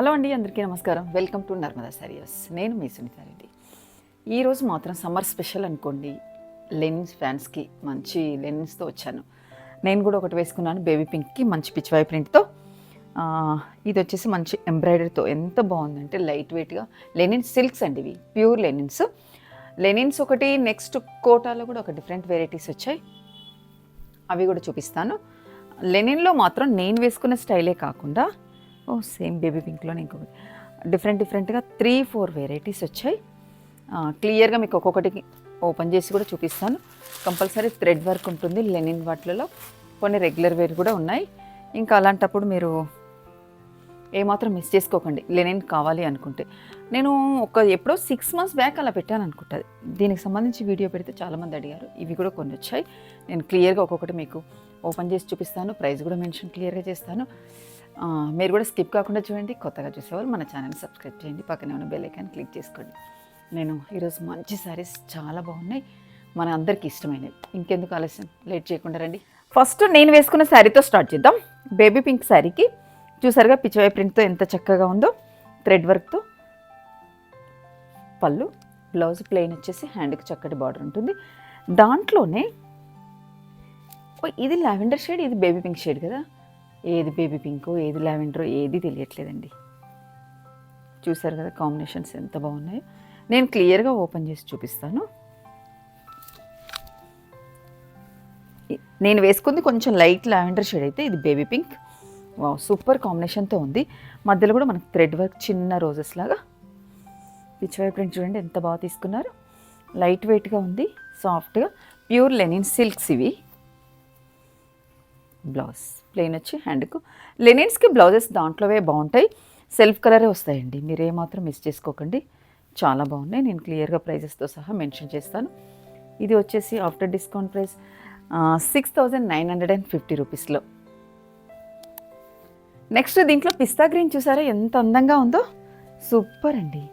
Hello అండి, అందరికీ నమస్కారం. Welcome to Narmada saris. నేను మీ సునీతారెడ్డి. ఈరోజు మాత్రం సమ్మర్ స్పెషల్ అనుకోండి, లెనిన్స్ ఫ్యాన్స్కి మంచి లెనిన్స్తో వచ్చాను. నేను కూడా ఒకటి వేసుకున్నాను, బేబీ పింక్కి మంచి పిచ్చివాయి ప్రింట్తో. ఇది వచ్చేసి మంచి ఎంబ్రాయిడరీతో ఎంత బాగుందంటే లైట్ వెయిట్గా లెనిన్స్ సిల్క్స్ అండి, ఇవి ప్యూర్ లెనిన్స్. లెనిన్స్ ఒకటి, నెక్స్ట్ కోటాలో కూడా ఒక డిఫరెంట్ వెరైటీస్ వచ్చాయి, అవి కూడా చూపిస్తాను. లెనిన్లో మాత్రం నేను వేసుకున్న స్టైలే కాకుండా సేమ్ బేబీ పింక్లోనే ఇంకొకటి డిఫరెంట్గా 3-4 వెరైటీస్ వచ్చాయి. క్లియర్గా మీకు ఒక్కొక్కటి ఓపెన్ చేసి కూడా చూపిస్తాను. కంపల్సరీ థ్రెడ్ వర్క్ ఉంటుంది లెనిన్ వాటిలలో, కొన్ని రెగ్యులర్ వేర్ కూడా ఉన్నాయి. ఇంకా అలాంటప్పుడు మీరు ఏమాత్రం మిస్ చేసుకోకండి లెనిన్ కావాలి అనుకుంటే. నేను ఎప్పుడో 6 months బ్యాక్ అలా పెట్టాను అనుకుంటుంది. దీనికి సంబంధించి వీడియో పెడితే చాలామంది అడిగారు. ఇవి కూడా కొన్ని వచ్చాయి. నేను క్లియర్గా ఒక్కొక్కటి మీకు ఓపెన్ చేసి చూపిస్తాను, ప్రైస్ కూడా మెన్షన్ క్లియర్గా చేస్తాను. మీరు కూడా స్కిప్ కాకుండా చూడండి. కొత్తగా చూసేవాళ్ళు మన ఛానల్ని సబ్స్క్రైబ్ చేయండి, పక్కనే ఉన్న బెల్ ఐకాన్ క్లిక్ చేసుకోండి. నేను ఈరోజు మంచి శారీస్ చాలా బాగున్నాయి, మన అందరికీ ఇష్టమైనవి. ఇంకెందుకు ఆలస్యం, లేట్ చేయకుండా రండి. ఫస్ట్ నేను వేసుకున్న శారీతో స్టార్ట్ చేద్దాం. బేబీ పింక్ శారీకి చూసారుగా పిచ్చివాయి ప్రింట్తో ఎంత చక్కగా ఉందో, థ్రెడ్ వర్క్తో. పళ్ళు, బ్లౌజ్ ప్లెయిన్ వచ్చేసి హ్యాండ్కి చక్కటి బార్డర్ ఉంటుంది. దాంట్లోనే ఇది లావెండర్ షేడ్, ఇది బేబీ పింక్ షేడ్ కదా. ఏది బేబీ పింకో ఏది లావెండరో ఏది తెలియట్లేదండి. చూసారు కదా కాంబినేషన్స్ ఎంత బాగున్నాయో. నేను క్లియర్గా ఓపెన్ చేసి చూపిస్తాను. నేను వేసుకుంది కొంచెం లైట్ లావెండర్ షేడ్ అయితే, ఇది బేబీ పింక్. వావ్, సూపర్ కాంబినేషన్తో ఉంది. మధ్యలో కూడా మనకు థ్రెడ్ వర్క్ చిన్న రోజెస్ లాగా. పిచ్చివాయి ప్రింట్ చూడండి ఎంత బాగా తీసుకున్నారు. లైట్ వెయిట్గా ఉంది, సాఫ్ట్గా ప్యూర్ లెనిన్ సిల్క్స్ ఇవి. బ్లౌజ్ ప్లెయిన్ వచ్చి హ్యాండ్కు. లెనిన్స్కి బ్లౌజెస్ దాంట్లోవే బాగుంటాయి, సెల్ఫ్ కలరే వస్తాయండి. మీరు ఏమాత్రం మిస్ చేసుకోకండి, చాలా బాగున్నాయి. నేను క్లియర్గా ప్రైజెస్తో సహా మెన్షన్ చేస్తాను. ఇది వచ్చేసి ఆఫ్టర్ డిస్కౌంట్ ప్రైస్ 6,950 రూపీస్లో. నెక్స్ట్ దీంట్లో పిస్తా గ్రీన్ చూసారా ఎంత అందంగా ఉందో, సూపర్ అండి.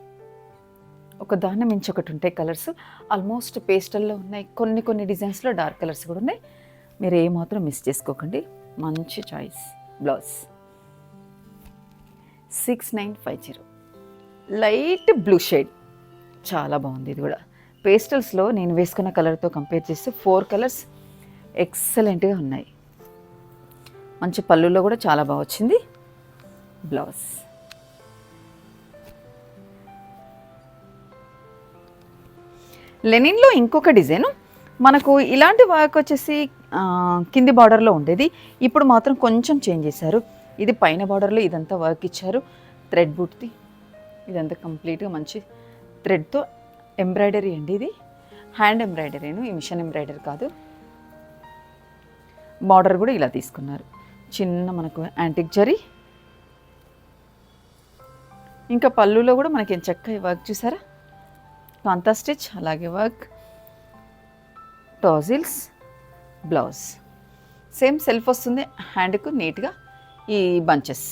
ఒక దాన్ని మించి ఒకటి ఉంటాయి కలర్స్. ఆల్మోస్ట్ పేస్టల్లో ఉన్నాయి, కొన్ని డిజైన్స్లో డార్క్ కలర్స్ కూడా ఉన్నాయి. మీరు ఏమాత్రం మిస్ చేసుకోకండి, మంచి choice. Blouse 6950, light blue shade, చాలా బాగుంది. ఇది కూడా పేస్టల్స్లో నేను వేసుకున్న కలర్తో కంపేర్ చేస్తే 4 కలర్స్ ఎక్సలెంట్గా ఉన్నాయి. మంచి పళ్ళులో కూడా చాలా బాగా వచ్చింది. బ్లౌజ్ లెనిన్లో ఇంకొక డిజైను, మనకు ఇలాంటి వర్క్ వచ్చేసి కింది బార్డర్లో ఉండేది, ఇప్పుడు మాత్రం కొంచెం చేంజ్ చేశారు. ఇది పైన బార్డర్లో ఇదంతా వర్క్ ఇచ్చారు, థ్రెడ్ బూట్ది. ఇదంతా కంప్లీట్గా మంచి థ్రెడ్తో ఎంబ్రాయిడరీ అండి. ఇది హ్యాండ్ ఎంబ్రాయిడరీను, ఈ మిషన్ ఎంబ్రాయిడరీ కాదు. బార్డర్ కూడా ఇలా తీసుకున్నారు, చిన్న మనకు యాంటిక్ జరీ. ఇంకా పళ్ళులో కూడా మనకి చక్కగా వర్క్ చూసారా, కాంతా స్టిచ్, అలాగే work, tassels. Blouse same self వస్తుంది హ్యాండ్కు నీట్గా. ఈ బంచెస్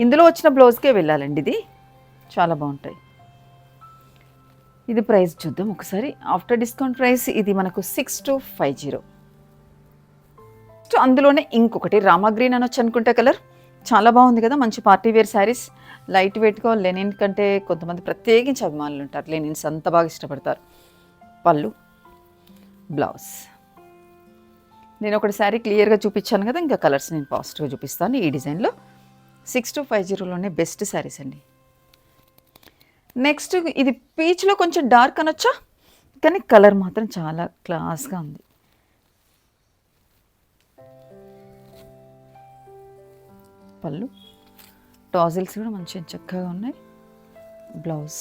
ఇందులో వచ్చిన బ్లౌజ్కే వెళ్ళాలండి, ఇది చాలా బాగుంటాయి. ఇది ప్రైస్ చూద్దాం ఒకసారి. ఆఫ్టర్ డిస్కౌంట్ ప్రైస్ ఇది మనకు 6250. అందులోనే ఇంకొకటి రామా గ్రీన్ అనొచ్చు అనుకుంటే కలర్, చాలా బాగుంది కదా. మంచి పార్టీ వేర్ శారీస్, లైట్ వెయిట్గా. లెనిన్ కంటే కొంతమంది ప్రత్యేకించి అభిమానులు ఉంటారు, లెనిన్స్ అంత బాగా ఇష్టపడతారు. పళ్ళు, బ్లౌజ్. నేను ఒకటి శారీ క్లియర్గా చూపించాను కదా, ఇంకా కలర్స్ నేను పాజిటివ్గా చూపిస్తాను. ఈ డిజైన్లో 6250లోనే బెస్ట్ శారీస్ అండి. నెక్స్ట్ ఇది పీచ్లో కొంచెం డార్క్ అనొచ్చా, కానీ కలర్ మాత్రం చాలా క్లాస్గా ఉంది. పళ్ళు, టాజిల్స్ కూడా మంచిగా చక్కగా ఉన్నాయి. బ్లౌజ్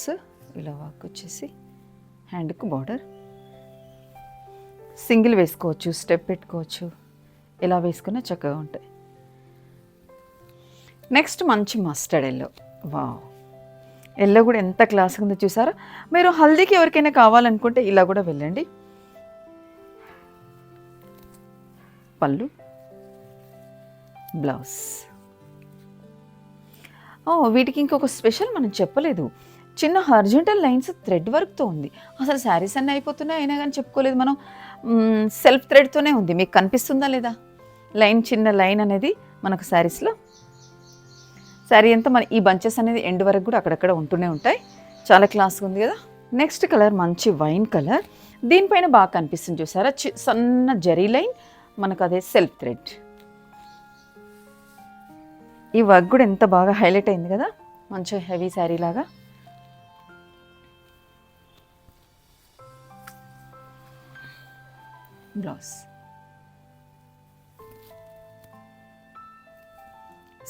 ఇలా వర్క్ వచ్చేసి హ్యాండ్కు బార్డర్. సింగిల్ వేసుకోవచ్చు, స్టెప్ పెట్టుకోవచ్చు, ఎలా వేసుకున్నా చక్కగా ఉంటాయి. నెక్స్ట్ మంచి మస్టర్డ్ ఎల్లో. వావ్, ఎల్లో కూడా ఎంత క్లాస్గా ఉందో చూసారా. మీరు హల్దీకి ఎవరికైనా కావాలనుకుంటే ఇలా కూడా వెళ్ళండి. పళ్ళు, బ్లౌజ్. వీటికి ఇంకొక స్పెషల్ మనం చెప్పలేదు, చిన్న హారిజాంటల్ లైన్స్ థ్రెడ్ వర్క్తో ఉంది. అసలు శారీస్ అన్నీ అయిపోతున్నాయి అయినా కానీ చెప్పుకోలేదు మనం. సెల్ఫ్ థ్రెడ్తోనే ఉంది, మీకు కనిపిస్తుందా లేదా లైన్, చిన్న లైన్ అనేది మనకు శారీస్లో. శారీ అంతా మన ఈ బంచెస్ అనేది ఎండ్ వరకు కూడా అక్కడక్కడ ఉంటూనే ఉంటాయి. చాలా క్లాస్గా ఉంది కదా. నెక్స్ట్ కలర్ మంచి వైన్ కలర్. దీనిపైన బాగా కనిపిస్తుంది చూసారా, సన్న జరీ లైన్, మనకు అదే సెల్ఫ్ థ్రెడ్. ఈ వర్క్ కూడా ఎంత బాగా హైలైట్ అయింది కదా, మంచి హెవీ శారీ లాగా. బ్లౌజ్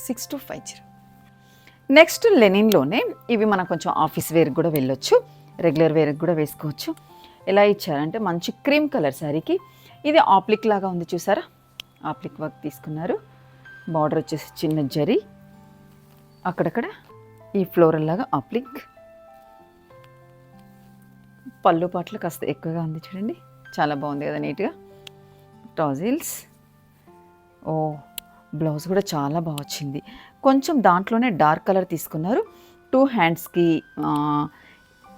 6250. నెక్స్ట్ లెనిన్లోనే ఇవి మనం కొంచెం ఆఫీస్ వేర్కి కూడా వెళ్ళొచ్చు, రెగ్యులర్ వేర్కి కూడా వేసుకోవచ్చు. ఎలా ఇచ్చారంటే మంచి క్రీమ్ కలర్ శారీకి ఇది ఆప్లిక్ లాగా ఉంది చూసారా, ఆప్లిక్ వర్క్ తీసుకున్నారు. బార్డర్ వచ్చేసి చిన్న జరీ, అక్కడక్కడ ఈ ఫ్లోరల్ లాగా ఆప్లిక్. పళ్ళు పాటలు కాస్త ఎక్కువగా ఉంది చూడండి, చాలా బాగుంది కదా నీట్గా. టాజిల్స్. ఓ బ్లౌజ్ కూడా చాలా బాగా వచ్చింది. కొంచెం దాంట్లోనే డార్క్ కలర్ తీసుకున్నారు. 2 హ్యాండ్స్కి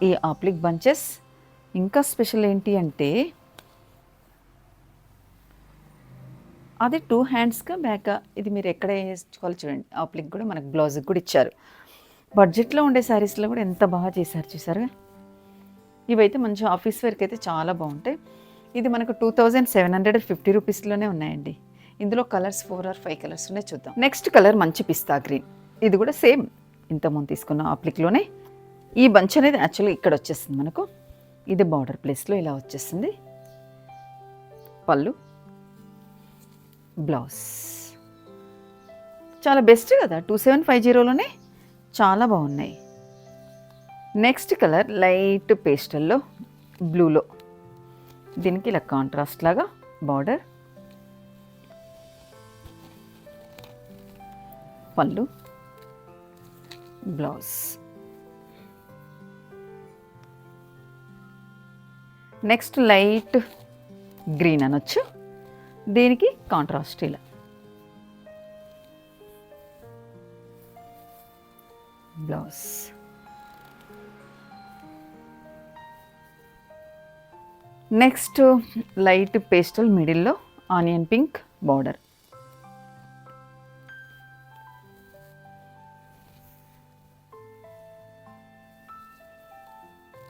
ఈ ఆప్లిక్ బంచెస్. ఇంకా స్పెషల్ ఏంటి అంటే అది 2 హ్యాండ్స్గా బ్యాక్, ఇది మీరు ఎక్కడ వేసుకోవాలి చూడండి. ఆప్లిక్ కూడా మనకు బ్లౌజ్కి కూడా ఇచ్చారు. బడ్జెట్లో ఉండే శారీస్లో కూడా ఎంత బాగా చేశారు చూసారుగా. ఇవైతే మంచి ఆఫీస్ వేర్కి అయితే చాలా బాగుంటాయి. ఇది మనకు 2750 రూపీస్లోనే ఉన్నాయండి. ఇందులో కలర్స్ 4 or 5 కలర్స్ ఉన్నాయి, చూద్దాం. నెక్స్ట్ కలర్ మంచి పిస్తా గ్రీన్. ఇది కూడా సేమ్ ఇంతకుముందు తీసుకున్న ఆప్లిక్లోనే. ఈ బంచ్ అనేది యాక్చువల్గా ఇక్కడ వచ్చేస్తుంది మనకు. ఇది బార్డర్ ప్లేస్లో ఇలా వచ్చేస్తుంది. పళ్ళు, బ్లౌజ్. చాలా బెస్ట్ కదా, 2750లోనే చాలా బాగున్నాయి. నెక్స్ట్ కలర్ లైట్ పేస్టల్లో బ్లూలో, దీనికి ఇలా కాంట్రాస్ట్ లాగా బార్డర్, పళ్ళు, బ్లౌజ్. నెక్స్ట్ లైట్ గ్రీన్ అనొచ్చు, దీనికి కాంట్రాస్ట్ ఇలా బ్లౌజ్. నెక్స్ట్ లైట్ పేస్టల్ మిడిల్లో onion pink border,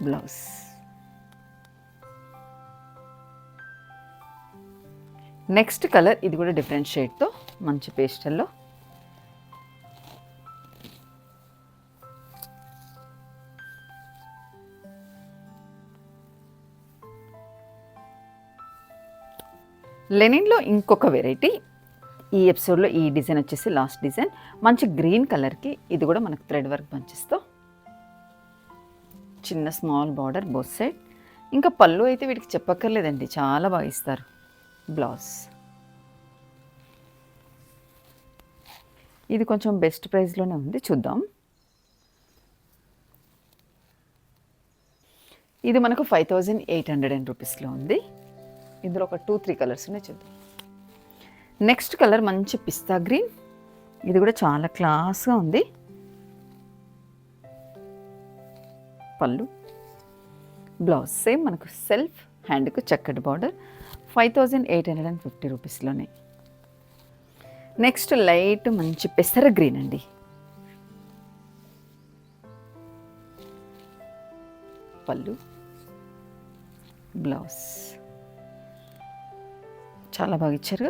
blouse. Next colour ఇది కూడా డిఫరెంట్ షేడ్తో మంచి పేస్టల్లో. లెనిన్లో ఇంకొక వెరైటీ, ఈ ఎపిసోడ్లో ఈ డిజైన్ వచ్చేసి లాస్ట్ డిజైన్. మంచి గ్రీన్ కలర్కి ఇది కూడా మనకు థ్రెడ్ వర్క్ బంచెస్తో చిన్న స్మాల్ బార్డర్ బోత్ సైడ్. ఇంకా పళ్ళు అయితే వీటికి చెప్పక్కర్లేదండి, చాలా బాగా ఇస్తారు. బ్లౌజ్. ఇది కొంచెం బెస్ట్ ప్రైస్లోనే ఉంది, చూద్దాం. ఇది మనకు 5800 రూపీస్లో ఉంది. ఇందులో ఒక 2-3 కలర్స్ ఉన్నాయి, చూద్దాం. నెక్స్ట్ కలర్ మంచి పిస్తా గ్రీన్. ఇది కూడా చాలా క్లాస్గా ఉంది. పళ్ళు, బ్లౌజ్ సేమ్ మనకు సెల్ఫ్ హ్యాండ్కు చక్కటి బార్డర్. 5850 రూపీస్లోనే. నెక్స్ట్ లైట్ మంచి పెసర గ్రీన్ అండి. పళ్ళు, బ్లౌజ్. చాలా బాగా ఇచ్చారు.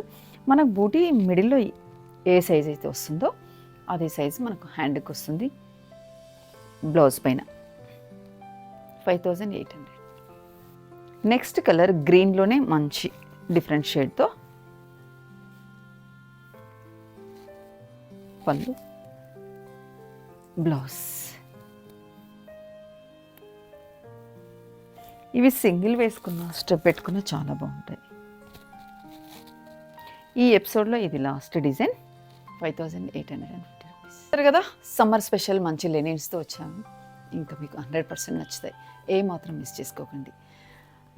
మనకు బూటీ మిడిల్లో ఏ సైజ్ అయితే వస్తుందో అదే సైజు మనకు హ్యాండ్కి వస్తుంది. బ్లౌజ్ పైన 5800. నెక్స్ట్ కలర్ గ్రీన్లోనే మంచి డిఫరెంట్ షేడ్తో పళ్ళు, బ్లౌజ్. ఇవి సింగిల్ వేసుకున్న స్టెప్ పెట్టుకున్న చాలా బాగుంటాయి. ఈ ఎపిసోడ్లో ఇది లాస్ట్ డిజైన్, 5850 రూపీస్. సరే కదా, సమ్మర్ స్పెషల్ మంచి లెనిన్స్తో వచ్చాము. ఇంకా మీకు 100% నచ్చుతాయి, ఏ మాత్రం మిస్ చేసుకోకండి.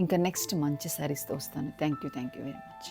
ఇంకా నెక్స్ట్ మంచి శారీస్తో వస్తాను. Thank you very much.